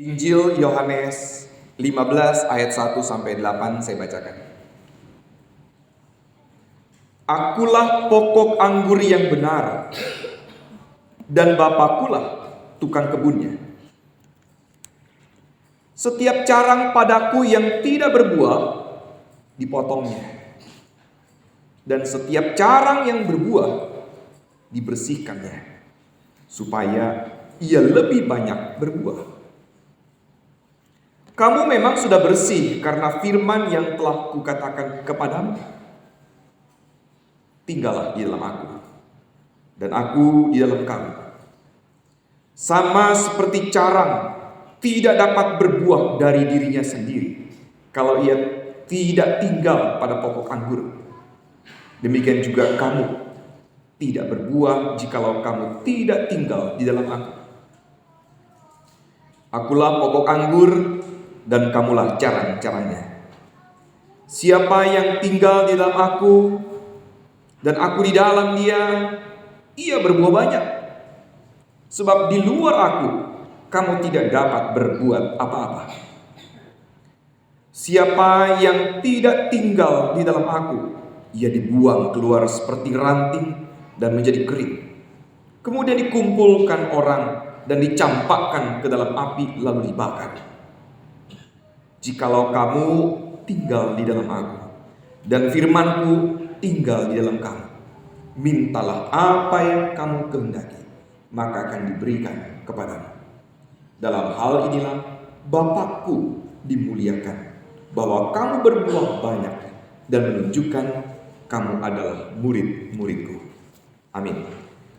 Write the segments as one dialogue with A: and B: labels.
A: Injil Yohanes 15 ayat 1 sampai 8 saya bacakan. Akulah pokok anggur yang benar, dan Bapakulah tukang kebunnya. Setiap carang padaku yang tidak berbuah, dipotongnya. Dan setiap carang yang berbuah, dibersihkannya, supaya ia lebih banyak berbuah. Kamu memang sudah bersih karena firman yang telah kukatakan kepadamu. Tinggallah di dalam aku, dan aku di dalam kamu. Sama seperti carang tidak dapat berbuah dari dirinya sendiri kalau ia tidak tinggal pada pokok anggur. Demikian juga kamu tidak berbuah jikalau kamu tidak tinggal di dalam aku. Akulah pokok anggur dan kamulah carang-carangnya. Siapa yang tinggal di dalam aku dan aku di dalam dia, ia berbuah banyak. Sebab di luar aku, kamu tidak dapat berbuat apa-apa. Siapa yang tidak tinggal di dalam aku, ia dibuang keluar seperti ranting dan menjadi kering. Kemudian dikumpulkan orang dan dicampakkan ke dalam api lalu dibakar. Jikalau kamu tinggal di dalam aku dan firmanku tinggal di dalam kamu, mintalah apa yang kamu kehendaki, maka akan diberikan kepadamu. Dalam hal inilah Bapakku dimuliakan, bahwa kamu berbuah banyak dan menunjukkan kamu adalah murid-muridku. Amin.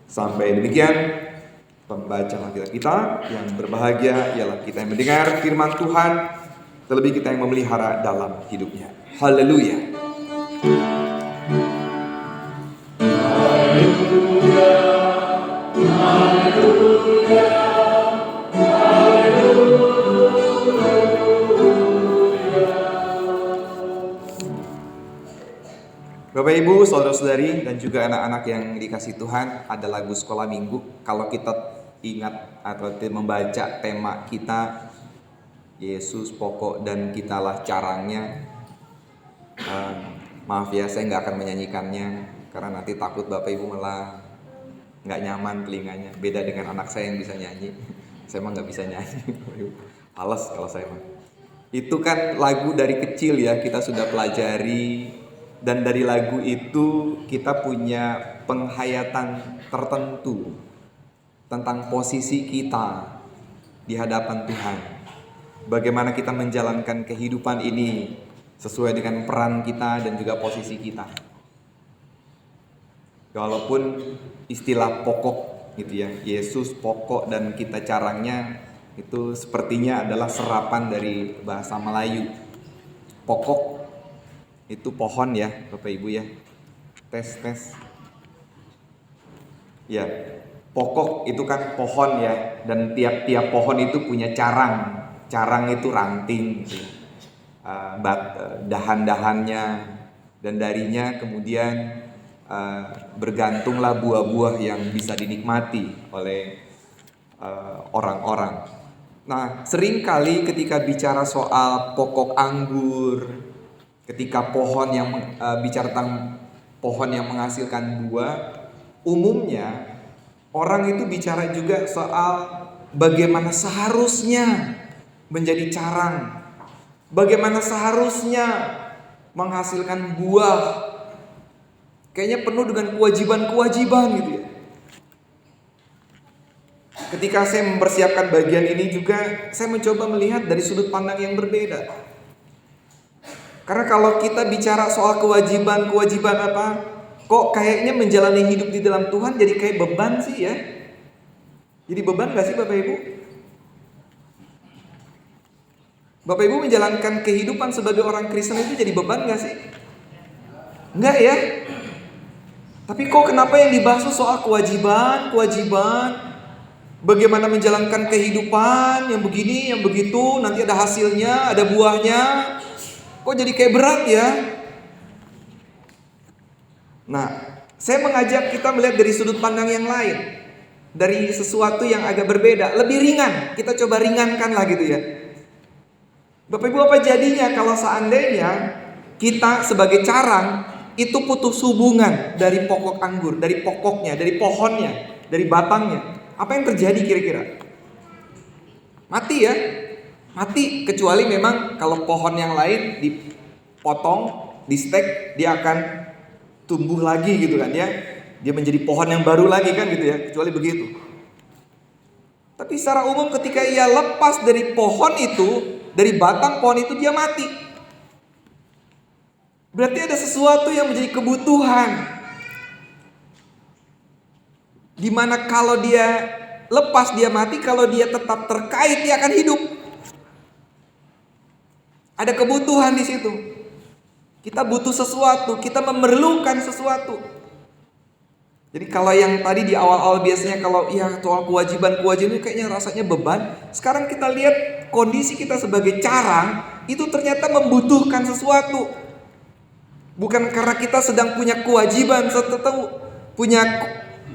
A: Sampai demikian pembacaan Alkitab kita. Yang berbahagia ialah kita yang mendengar firman Tuhan, terlebih kita yang memelihara dalam hidupnya. Haleluya. Bapak Ibu, saudara-saudari, dan juga anak-anak yang dikasihi Tuhan, ada lagu sekolah minggu. Kalau kita ingat atau membaca tema kita, Yesus pokok dan kitalah carangnya. Maaf ya, saya nggak akan menyanyikannya karena nanti takut Bapak Ibu malah nggak nyaman telinganya. Beda dengan anak saya yang bisa nyanyi. Saya mah nggak bisa nyanyi. Alas kalau saya mah. Itu kan lagu dari kecil ya, kita sudah pelajari. Dan dari lagu itu kita punya penghayatan tertentu tentang posisi kita di hadapan Tuhan. Bagaimana kita menjalankan kehidupan ini sesuai dengan peran kita dan juga posisi kita. Walaupun istilah pokok gitu ya, Yesus pokok dan kita carangnya, itu sepertinya adalah serapan dari bahasa Melayu. Pokok itu pohon ya Bapak Ibu ya. Tes. Ya, pokok itu kan pohon ya. Dan tiap-tiap pohon itu punya carang. Carang itu ranting gitu. Dahan-dahannya. Dan darinya kemudian bergantunglah buah-buah yang bisa dinikmati oleh orang-orang. Nah, seringkali ketika bicara soal pokok anggur, ketika pohon yang bicara tentang pohon yang menghasilkan buah, umumnya orang itu bicara juga soal bagaimana seharusnya menjadi carang, bagaimana seharusnya menghasilkan buah. Kayaknya penuh dengan kewajiban-kewajiban gitu ya. Ketika saya mempersiapkan bagian ini juga, saya mencoba melihat dari sudut pandang yang berbeda. Karena kalau kita bicara soal kewajiban apa, kok kayaknya menjalani hidup di dalam Tuhan jadi kayak beban sih ya. Jadi beban gak sih Bapak Ibu? Bapak Ibu menjalankan kehidupan sebagai orang Kristen itu jadi beban gak sih? Enggak ya? Tapi kok kenapa yang dibahas soal kewajiban, bagaimana menjalankan kehidupan yang begini, yang begitu, nanti ada hasilnya, ada buahnya. Kok jadi kayak berat ya? Nah, saya mengajak kita melihat dari sudut pandang yang lain.
B: dari sesuatu yang agak berbeda, lebih ringan. Kita coba ringankan lah gitu ya. Bapak Ibu, apa jadinya kalau seandainya kita sebagai carang itu putus hubungan dari pokok anggur, dari pokoknya, dari pohonnya, dari batangnya? Apa yang terjadi kira-kira? Mati ya. Mati, kecuali memang kalau pohon yang lain dipotong, di stek, dia akan tumbuh lagi gitu kan ya. Dia menjadi pohon yang baru lagi kan gitu ya, kecuali begitu. Tapi secara umum ketika ia lepas dari pohon itu, dari batang pohon itu, dia mati. Berarti ada sesuatu yang menjadi kebutuhan, dimana kalau dia lepas dia mati, kalau dia tetap terkait dia akan hidup. Ada kebutuhan di situ. Kita butuh sesuatu, kita memerlukan sesuatu. Jadi kalau yang tadi di awal-awal biasanya kalau ya soal kewajiban itu kayaknya rasanya beban. Sekarang kita lihat kondisi kita sebagai carang itu ternyata membutuhkan sesuatu. Bukan karena kita sedang punya kewajiban tertentu, punya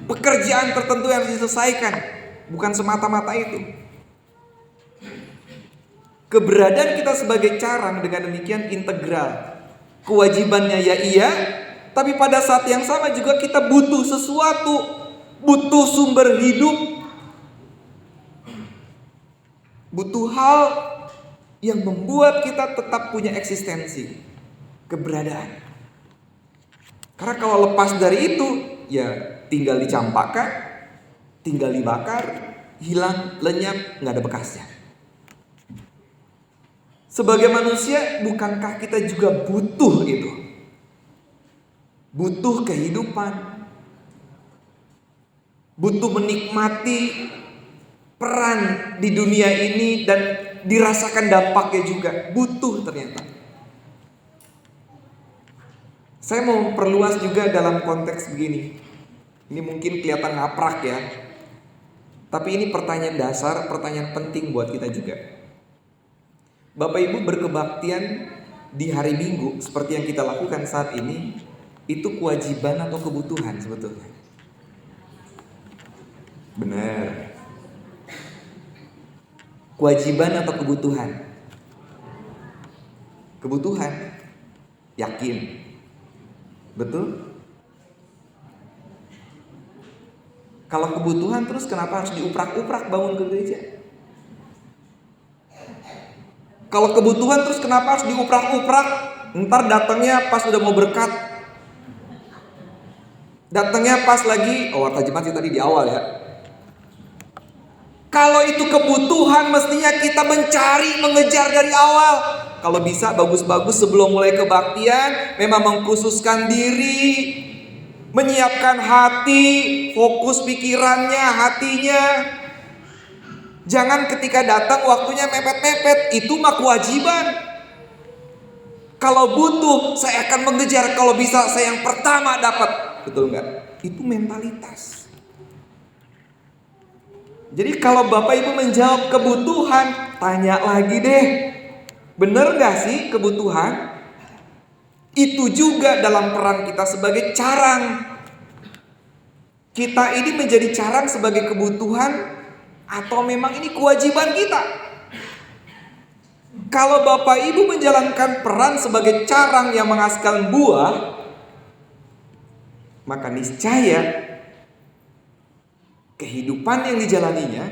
B: pekerjaan tertentu yang harus diselesaikan. Bukan semata-mata itu. Keberadaan kita sebagai carang dengan demikian integral. Kewajibannya ya iya, tapi pada saat yang sama juga kita butuh sesuatu, butuh sumber hidup, butuh hal yang membuat kita tetap punya eksistensi, keberadaan. Karena kalau lepas dari itu, ya tinggal dicampakkan, tinggal dibakar, hilang, lenyap, nggak ada bekasnya. Sebagai manusia, bukankah kita juga butuh itu? Butuh kehidupan, butuh menikmati peran di dunia ini dan dirasakan dampaknya juga. Butuh ternyata. Saya mau perluas juga dalam konteks begini. Ini mungkin kelihatan ngaprak ya, tapi ini pertanyaan dasar, pertanyaan penting buat kita juga. Bapak Ibu berkebaktian di hari Minggu seperti yang kita lakukan saat ini, itu kewajiban atau kebutuhan sebetulnya? Benar. Kewajiban atau kebutuhan? Kebutuhan. Yakin? Betul? Kalau kebutuhan terus kenapa harus diuprak-uprak bangun ke gereja? Kalau kebutuhan terus kenapa harus diuprak-uprak? Ntar datangnya pas udah mau berkat, datangnya pas lagi, warta jemaat sih tadi di awal ya. Kalau itu kebutuhan mestinya kita mencari, mengejar dari awal. Kalau bisa bagus-bagus sebelum mulai kebaktian, memang mengkhususkan diri, menyiapkan hati, fokus pikirannya, hatinya. Jangan ketika datang waktunya mepet-mepet, itu mah kewajiban. Kalau butuh, saya akan mengejar, kalau bisa saya yang pertama dapat. Betul nggak? Itu mentalitas. Jadi kalau Bapak Ibu menjawab kebutuhan, tanya lagi deh. Bener nggak sih kebutuhan? Itu juga dalam peran kita sebagai carang. Kita ini menjadi carang sebagai kebutuhan atau memang ini kewajiban kita? Kalau Bapak Ibu menjalankan peran sebagai carang yang menghasilkan buah, maka niscaya kehidupan yang dijalaninya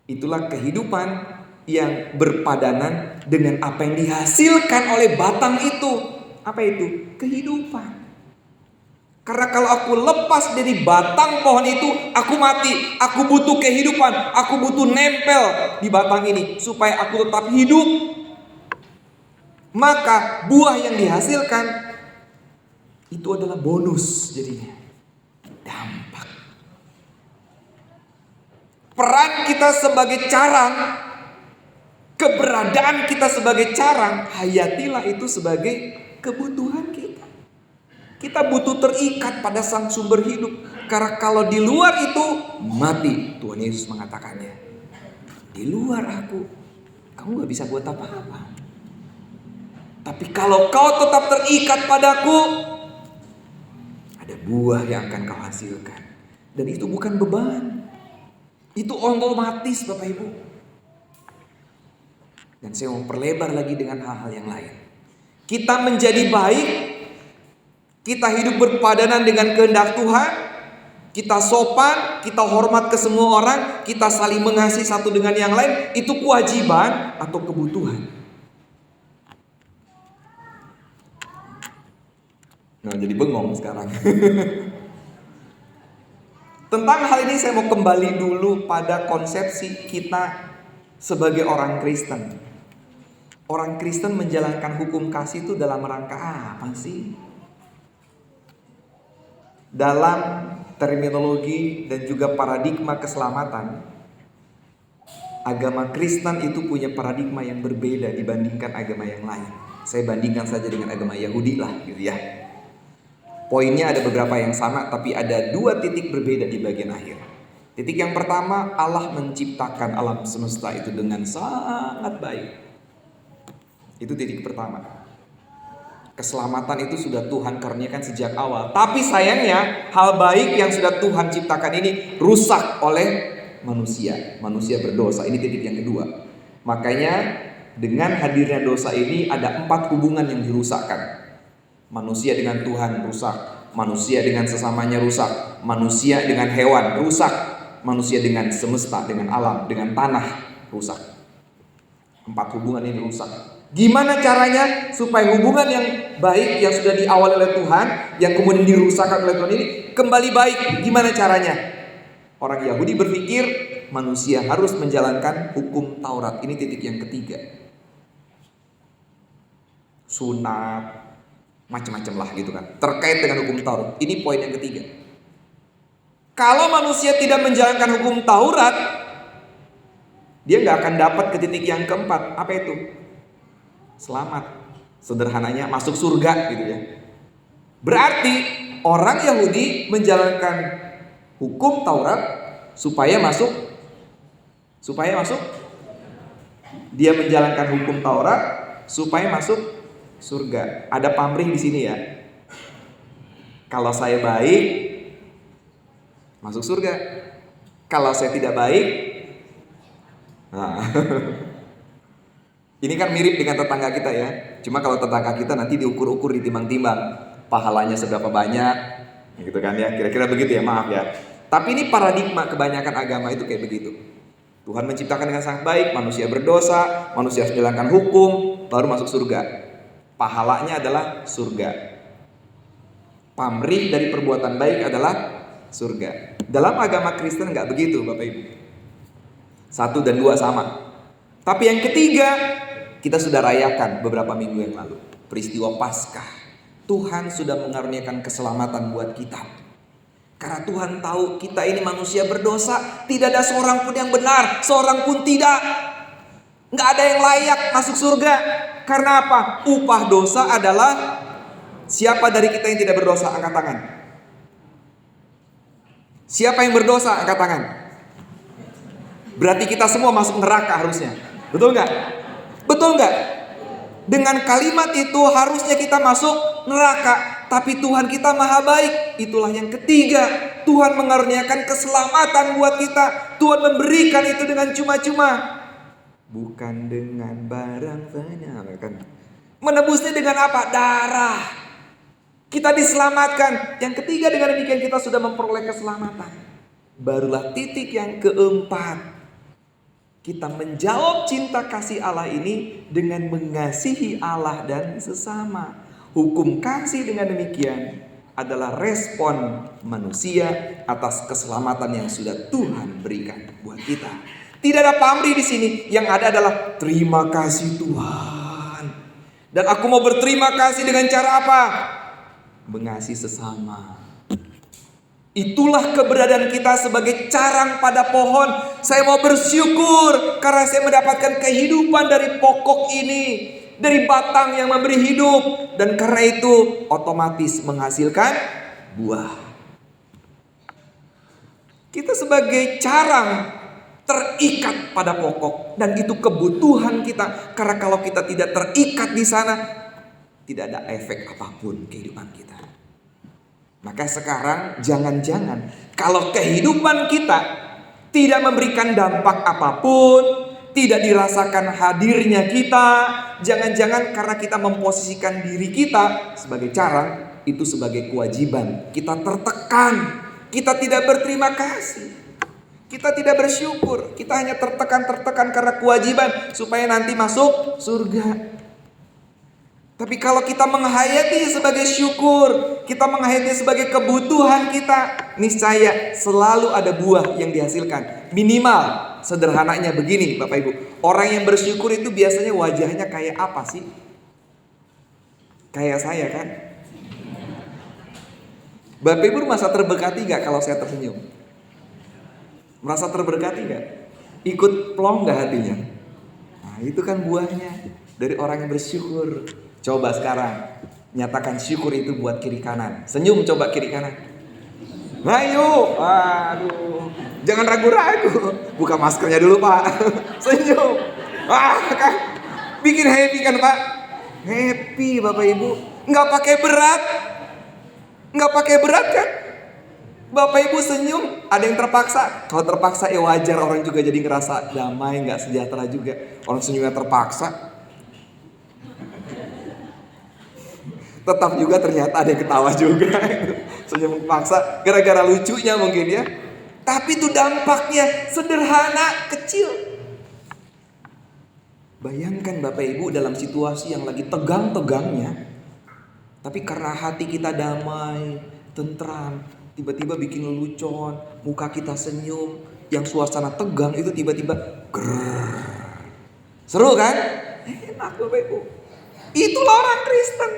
B: itulah kehidupan yang berpadanan dengan apa yang dihasilkan oleh batang itu. Apa itu? Kehidupan. Karena kalau aku lepas dari batang pohon itu, aku mati. Aku butuh kehidupan. Aku butuh nempel di batang ini supaya aku tetap hidup. Maka buah yang dihasilkan itu adalah bonus jadinya. Dampak. Peran kita sebagai carang, keberadaan kita sebagai carang, hayatilah itu sebagai kebutuhan kita. Kita butuh terikat pada sang sumber hidup. Karena kalau di luar itu mati. Tuhan Yesus mengatakannya. Di luar aku, kamu gak bisa buat apa-apa. Tapi kalau kau tetap terikat padaku, ada buah yang akan kau hasilkan. Dan itu bukan beban. Itu otomatis Bapak Ibu. Dan saya mau perlebar lagi dengan hal-hal yang lain. Kita menjadi baik, kita hidup berpadanan dengan kehendak Tuhan, kita sopan, kita hormat ke semua orang, kita saling mengasihi satu dengan yang lain, itu kewajiban atau kebutuhan. Nah, jadi bengong sekarang. Tentang hal ini saya mau kembali dulu pada konsepsi kita sebagai orang Kristen. Orang Kristen menjalankan hukum kasih itu dalam rangka apa sih? Dalam terminologi dan juga paradigma keselamatan, agama Kristen itu punya paradigma yang berbeda dibandingkan agama yang lain. Saya bandingkan saja dengan agama Yahudi lah gitu ya. Poinnya ada beberapa yang sama, tapi ada 2 titik berbeda di bagian akhir. Titik yang pertama, Allah menciptakan alam semesta itu dengan sangat baik. Itu titik pertama. Keselamatan itu sudah Tuhan karuniakan sejak awal. Tapi sayangnya, hal baik yang sudah Tuhan ciptakan ini rusak oleh manusia. Manusia berdosa. Ini titik yang kedua. Makanya dengan hadirnya dosa ini ada 4 hubungan yang dirusakkan. Manusia dengan Tuhan rusak, manusia dengan sesamanya rusak, manusia dengan hewan rusak, manusia dengan semesta, dengan alam, dengan tanah rusak. 4 hubungan ini rusak. Gimana caranya supaya hubungan yang baik yang sudah diawali oleh Tuhan, yang kemudian dirusakkan oleh Tuhan ini kembali baik? Gimana caranya? Orang Yahudi berpikir manusia harus menjalankan hukum Taurat. Ini titik yang ketiga. Sunat, macam-macam lah gitu kan, terkait dengan hukum Taurat. Ini poin yang ketiga. Kalau manusia tidak menjalankan hukum Taurat, dia gak akan dapat ke titik yang keempat. Apa itu? Selamat. Sederhananya masuk surga gitu ya. Berarti orang Yahudi menjalankan hukum Taurat supaya masuk. Dia menjalankan hukum Taurat supaya masuk surga. Ada pamrih di sini ya. Kalau saya baik, masuk surga. Kalau saya tidak baik, nah. Ini kan mirip dengan tetangga kita ya. Cuma kalau tetangga kita nanti diukur-ukur, ditimbang-timbang, pahalanya seberapa banyak, gitu kan ya. Kira-kira begitu ya, maaf ya. Tapi ini paradigma kebanyakan agama itu kayak begitu. Tuhan menciptakan dengan sangat baik, manusia berdosa, manusia harus menjalankan hukum, baru masuk surga. Pahalanya adalah surga. Pamrih dari perbuatan baik adalah surga. Dalam agama Kristen nggak begitu, Bapak Ibu. 1 dan 2 sama. Tapi yang ketiga, kita sudah rayakan beberapa minggu yang lalu. Peristiwa Paskah. Tuhan sudah mengaruniakan keselamatan buat kita. Karena Tuhan tahu kita ini manusia berdosa. Tidak ada seorang pun yang benar, seorang pun tidak. Nggak ada yang layak masuk surga. Karena apa? Upah dosa adalah, siapa dari kita yang tidak berdosa? Angkat tangan. Siapa yang berdosa? Angkat tangan. Berarti kita semua masuk neraka harusnya. Betul nggak? Betul nggak? Dengan kalimat itu harusnya kita masuk neraka. Tapi Tuhan kita maha baik. Itulah yang ketiga. Tuhan mengaruniakan keselamatan buat kita. Tuhan memberikan itu dengan cuma-cuma. Bukan dengan barang banyak kan? Menebusnya dengan apa? Darah. Kita diselamatkan. Yang ketiga, dengan demikian kita sudah memperoleh keselamatan. Barulah titik yang keempat. Kita menjawab cinta kasih Allah ini dengan mengasihi Allah dan sesama. Hukum kasih dengan demikian adalah respon manusia atas keselamatan yang sudah Tuhan berikan buat kita. Tidak ada pamrih di sini. Yang ada adalah terima kasih Tuhan. Dan aku mau berterima kasih dengan cara apa? Mengasihi sesama. Itulah keberadaan kita sebagai carang pada pohon. Saya mau bersyukur karena saya mendapatkan kehidupan dari pokok ini, dari batang yang memberi hidup, dan karena itu otomatis menghasilkan buah. Kita sebagai carang terikat pada pokok, dan itu kebutuhan kita. Karena kalau kita tidak terikat di sana, tidak ada efek apapun kehidupan kita. Maka sekarang jangan-jangan kalau kehidupan kita tidak memberikan dampak apapun, tidak dirasakan hadirnya kita, jangan-jangan karena kita memposisikan diri kita sebagai carang, itu sebagai kewajiban. Kita tertekan, kita tidak berterima kasih, kita tidak bersyukur, kita hanya tertekan karena kewajiban supaya nanti masuk surga. Tapi kalau kita menghayati sebagai syukur, kita menghayati sebagai kebutuhan kita, niscaya selalu ada buah yang dihasilkan. Minimal sederhananya begini Bapak Ibu, orang yang bersyukur itu biasanya wajahnya kayak apa sih? Kayak saya kan? Bapak Ibu merasa terberkati gak kalau saya tersenyum? Merasa terberkati gak? Ikut plong gak hatinya? Nah itu kan buahnya dari orang yang bersyukur. Coba sekarang nyatakan syukur itu buat kiri kanan. Senyum coba kiri kanan. Ayo, aduh, jangan ragu-ragu. Buka maskernya dulu Pak. Senyum. Kan bikin happy kan Pak? Happy Bapak Ibu. Nggak pakai berat. Nggak pakai berat kan? Bapak Ibu senyum. Ada yang terpaksa. Kalau terpaksa ya wajar, orang juga jadi ngerasa damai, nggak sejahtera juga. Orang senyumnya terpaksa. Tetap juga ternyata ada yang ketawa juga. Senyum paksa gara-gara lucunya mungkin ya. Tapi itu dampaknya sederhana, kecil. Bayangkan Bapak Ibu dalam situasi yang lagi tegang-tegangnya, tapi karena hati kita damai, tentram, tiba-tiba bikin lelucon, muka kita senyum, yang suasana tegang itu tiba-tiba grrrr. Seru kan? Enak Bapak Ibu. Itulah orang Kristen.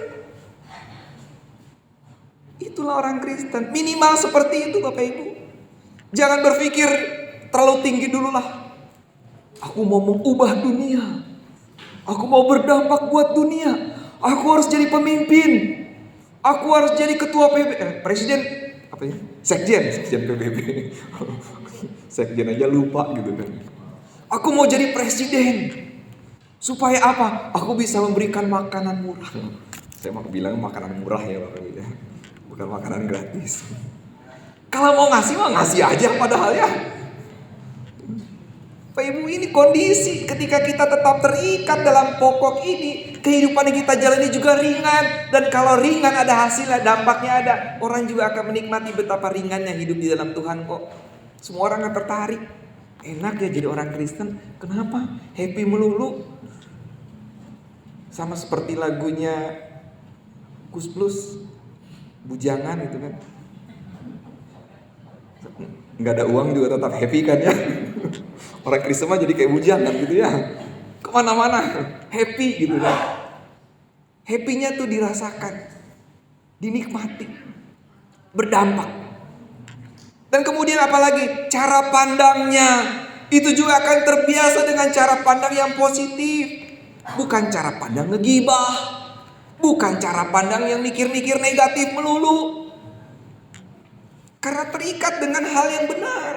B: Itulah orang Kristen. Minimal seperti itu Bapak Ibu. Jangan berpikir terlalu tinggi dulu lah. Aku mau mengubah dunia. Aku mau berdampak buat dunia. Aku harus jadi pemimpin. Aku harus jadi ketua presiden. Apa ya? Sekjen PBB. Sekjen aja lupa gitu kan. Aku mau jadi presiden. Supaya apa? Aku bisa memberikan makanan murah. Saya mau bilang makanan murah ya Bapak Ibu. Bukan makanan gratis. Kalau mau ngasih mah ngasih aja padahal ya. Pak Ibu, ini kondisi ketika kita tetap terikat dalam pokok ini, kehidupan yang kita jalani juga ringan. Dan kalau ringan ada hasilnya, dampaknya ada. Orang juga akan menikmati betapa ringannya hidup di dalam Tuhan kok. Semua orang akan tertarik. Enak ya jadi orang Kristen. Kenapa? Happy melulu. Sama seperti lagunya Kus Plus, Bujangan itu kan. Nggak ada uang juga tetap happy kan ya. Orang Kristen mah jadi kayak bujangan gitu ya. Kemana-mana happy gitu kan. Happy-nya tuh dirasakan, dinikmati, berdampak. Dan kemudian apalagi? Cara pandangnya itu juga akan terbiasa dengan cara pandang yang positif. Bukan cara pandang ngegibah. Bukan cara pandang yang mikir-mikir negatif melulu. Karena terikat dengan hal yang benar.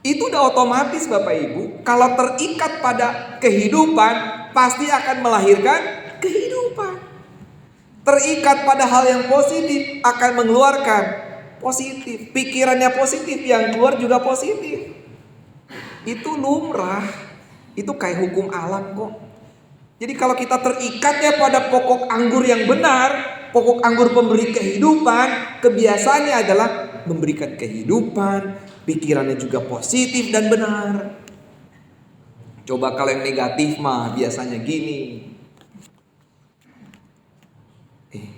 B: Itu udah otomatis Bapak Ibu. Kalau terikat pada kehidupan, pasti akan melahirkan kehidupan. Terikat pada hal yang positif, akan mengeluarkan positif. Pikirannya positif, yang keluar juga positif. Itu lumrah. Itu kayak hukum alam kok. Jadi kalau kita terikatnya pada pokok anggur yang benar, pokok anggur pemberi kehidupan, kebiasaannya adalah memberikan kehidupan, pikirannya juga positif dan benar. Coba kalau yang negatif mah biasanya gini.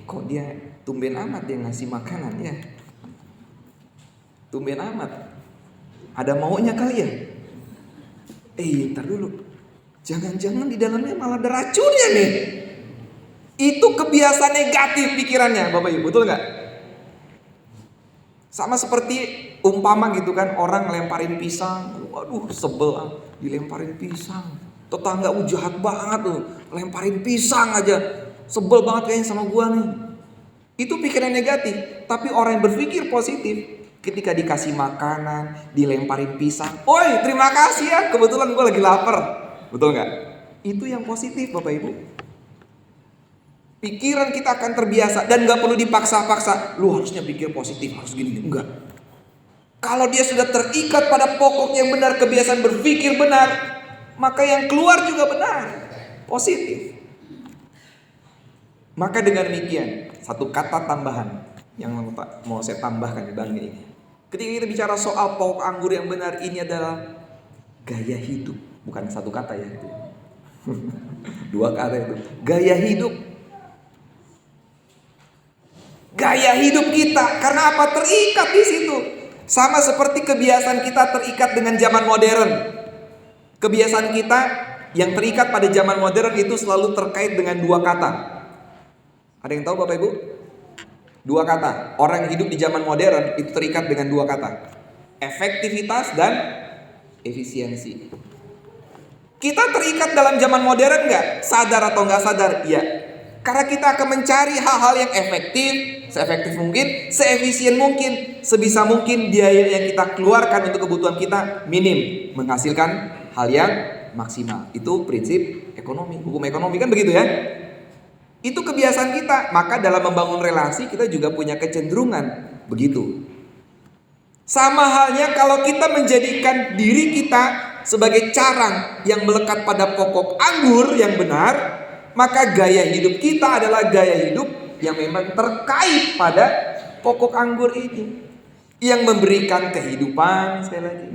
B: Kok dia tumben amat dia ngasih makanan ya? Tumben amat. Ada maunya kali ya? Ntar dulu. Jangan-jangan di dalamnya malah ada racunnya nih. Itu kebiasaan negatif pikirannya Bapak Ibu, betul nggak? Sama seperti umpama gitu kan, orang ngelemparin pisang. Waduh sebel, dilemparin pisang. Tetangga jahat banget tuh, lemparin pisang aja. Sebel banget kayaknya sama gua nih. Itu pikiran negatif. Tapi orang yang berpikir positif, ketika dikasih makanan, dilemparin pisang, "Oi, terima kasih ya, kebetulan gua lagi lapar." Betul nggak? Itu yang positif Bapak Ibu. Pikiran kita akan terbiasa dan gak perlu dipaksa-paksa. Lu harusnya pikir positif, harus gini. Enggak. Kalau dia sudah terikat pada pokok yang benar, kebiasaan berpikir benar, maka yang keluar juga benar, positif. Maka dengan demikian, satu kata tambahan yang mau saya tambahkan di bagian ini. Ketika kita bicara soal pokok anggur yang benar, ini adalah gaya hidup. Bukan satu kata ya itu. Dua kata itu. Gaya hidup. Gaya hidup kita. Karena apa? Terikat di situ. Sama seperti kebiasaan kita terikat dengan zaman modern. Kebiasaan kita yang terikat pada zaman modern itu selalu terkait dengan dua kata. Ada yang tahu Bapak Ibu? Dua kata. Orang yang hidup di zaman modern itu terikat dengan dua kata. Efektivitas dan efisiensi. Kita terikat dalam zaman modern nggak? Sadar atau nggak sadar? Iya. Karena kita akan mencari hal-hal yang efektif, seefektif mungkin, seefisien mungkin, sebisa mungkin biaya yang kita keluarkan untuk kebutuhan kita minim, menghasilkan hal yang maksimal. Itu prinsip ekonomi, hukum ekonomi kan begitu ya. Itu kebiasaan kita. Maka dalam membangun relasi kita juga punya kecenderungan begitu. Sama halnya kalau kita menjadikan diri kita sebagai carang yang melekat pada pokok anggur yang benar, maka gaya hidup kita adalah gaya hidup yang memang terkait pada pokok anggur ini, yang memberikan kehidupan sekali lagi,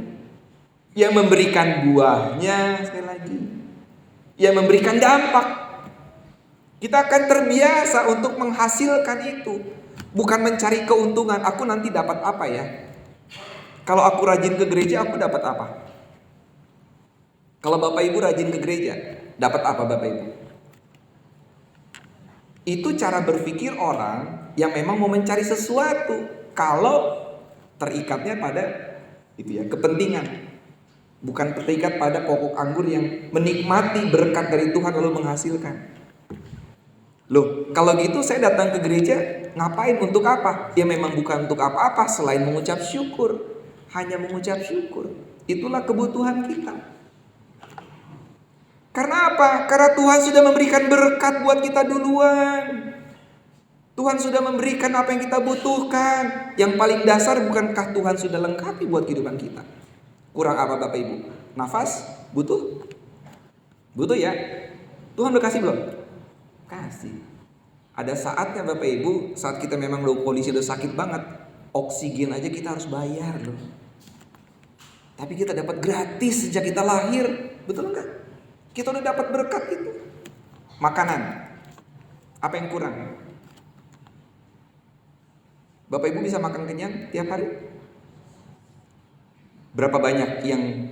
B: yang memberikan buahnya sekali lagi, yang memberikan dampak. Kita akan terbiasa untuk menghasilkan itu, bukan mencari keuntungan. Aku nanti dapat apa ya? Kalau aku rajin ke gereja, aku dapat apa? Kalau Bapak Ibu rajin ke gereja, dapat apa Bapak Ibu? Itu cara berpikir orang yang memang mau mencari sesuatu. Kalau terikatnya pada itu ya, kepentingan, bukan terikat pada pokok anggur yang menikmati berkat dari Tuhan lalu menghasilkan. Loh, kalau gitu saya datang ke gereja ngapain? Untuk apa? Ya memang bukan untuk apa-apa selain mengucap syukur. Hanya mengucap syukur. Itulah kebutuhan kita. Karena apa? Karena Tuhan sudah memberikan berkat buat kita duluan. Tuhan sudah memberikan apa yang kita butuhkan. Yang paling dasar, bukankah Tuhan sudah lengkapi buat kehidupan kita? Kurang apa Bapak Ibu? Nafas? Butuh? Butuh ya? Tuhan udah kasih belum? Kasih. Ada saatnya Bapak Ibu, saat kita memang low kondisi udah sakit banget, oksigen aja kita harus bayar loh. Tapi kita dapat gratis sejak kita lahir. Betul enggak? Kita udah dapat berkat itu. Makanan. Apa yang kurang? Bapak Ibu bisa makan kenyang tiap hari? Berapa banyak yang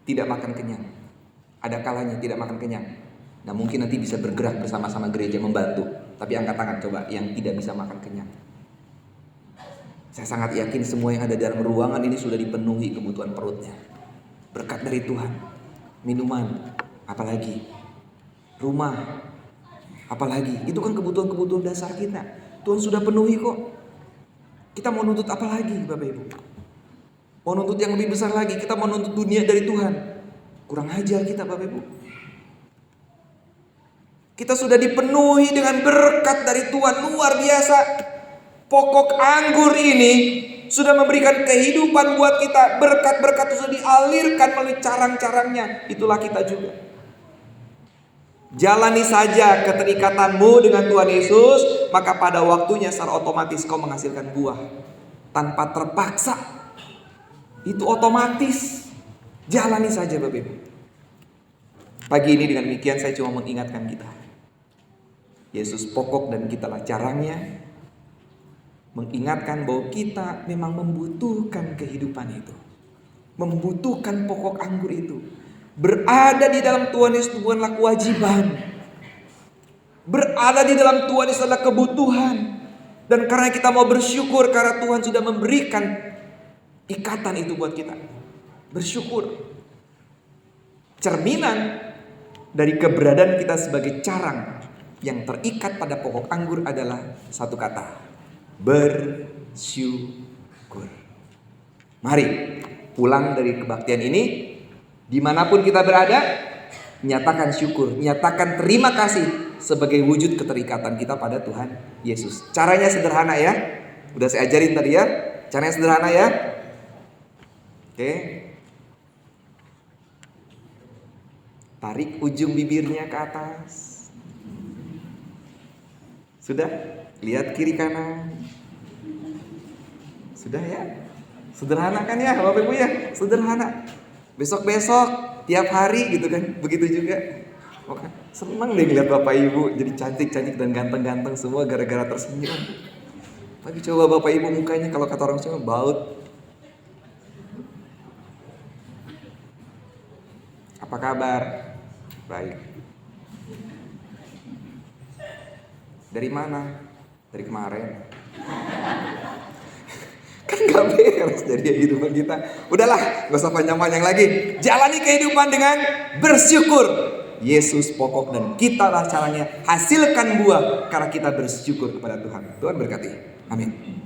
B: tidak makan kenyang? Ada kalanya tidak makan kenyang. Nah mungkin nanti bisa bergerak bersama-sama gereja membantu. Tapi angkat tangan coba yang tidak bisa makan kenyang. Saya sangat yakin semua yang ada dalam ruangan ini sudah dipenuhi kebutuhan perutnya. Berkat dari Tuhan. Minuman, apalagi rumah, apalagi. Itu kan kebutuhan-kebutuhan dasar kita. Tuhan sudah penuhi kok. Kita mau nuntut apa lagi Bapak Ibu? Mau nuntut yang lebih besar lagi. Kita mau nuntut dunia dari Tuhan. Kurang ajar kita Bapak Ibu. Kita sudah dipenuhi dengan berkat dari Tuhan luar biasa. Pokok anggur ini sudah memberikan kehidupan buat kita. Berkat-berkat itu sudah dialirkan melalui carang-carangnya. Itulah kita juga. Jalani saja keterikatanmu dengan Tuhan Yesus, maka pada waktunya secara otomatis kau menghasilkan buah. Tanpa terpaksa. Itu otomatis. Jalani saja Bapak Ibu. Pagi ini dengan demikian saya cuma mengingatkan kita. Yesus pokok dan kitalah carangnya. Mengingatkan bahwa kita memang membutuhkan kehidupan itu. Membutuhkan pokok anggur itu. Berada di dalam Tuhan Yesus bukanlah kewajiban. Berada di dalam Tuhan Yesus adalah kebutuhan. Dan karena kita mau bersyukur karena Tuhan sudah memberikan ikatan itu buat kita. Bersyukur. Cerminan dari keberadaan kita sebagai carang yang terikat pada pokok anggur adalah satu kata. Bersyukur. Mari pulang dari kebaktian ini, dimanapun kita berada, nyatakan syukur, nyatakan terima kasih sebagai wujud keterikatan kita pada Tuhan Yesus. Caranya sederhana ya. Udah saya ajarin tadi ya. Caranya sederhana ya. Oke. Tarik ujung bibirnya ke atas. Sudah? Lihat kiri kanan. Sudah ya? Sederhana kan ya Bapak Ibu ya? Sederhana. Besok-besok, tiap hari gitu kan. Begitu juga. Oke. Senang deh ngeliat Bapak Ibu jadi cantik-cantik dan ganteng-ganteng semua gara-gara tersenyum. Tapi coba Bapak Ibu mukanya kalau kata orang Jawa baut. Apa kabar? Baik. Dari mana? Dari kemarin. Kan gak beres dari kehidupan kita. Udahlah, gak usah panjang-panjang lagi. Jalani kehidupan dengan bersyukur. Yesus pokok dan kita lah caranya. Hasilkan buah karena kita bersyukur kepada Tuhan. Tuhan berkati. Amin.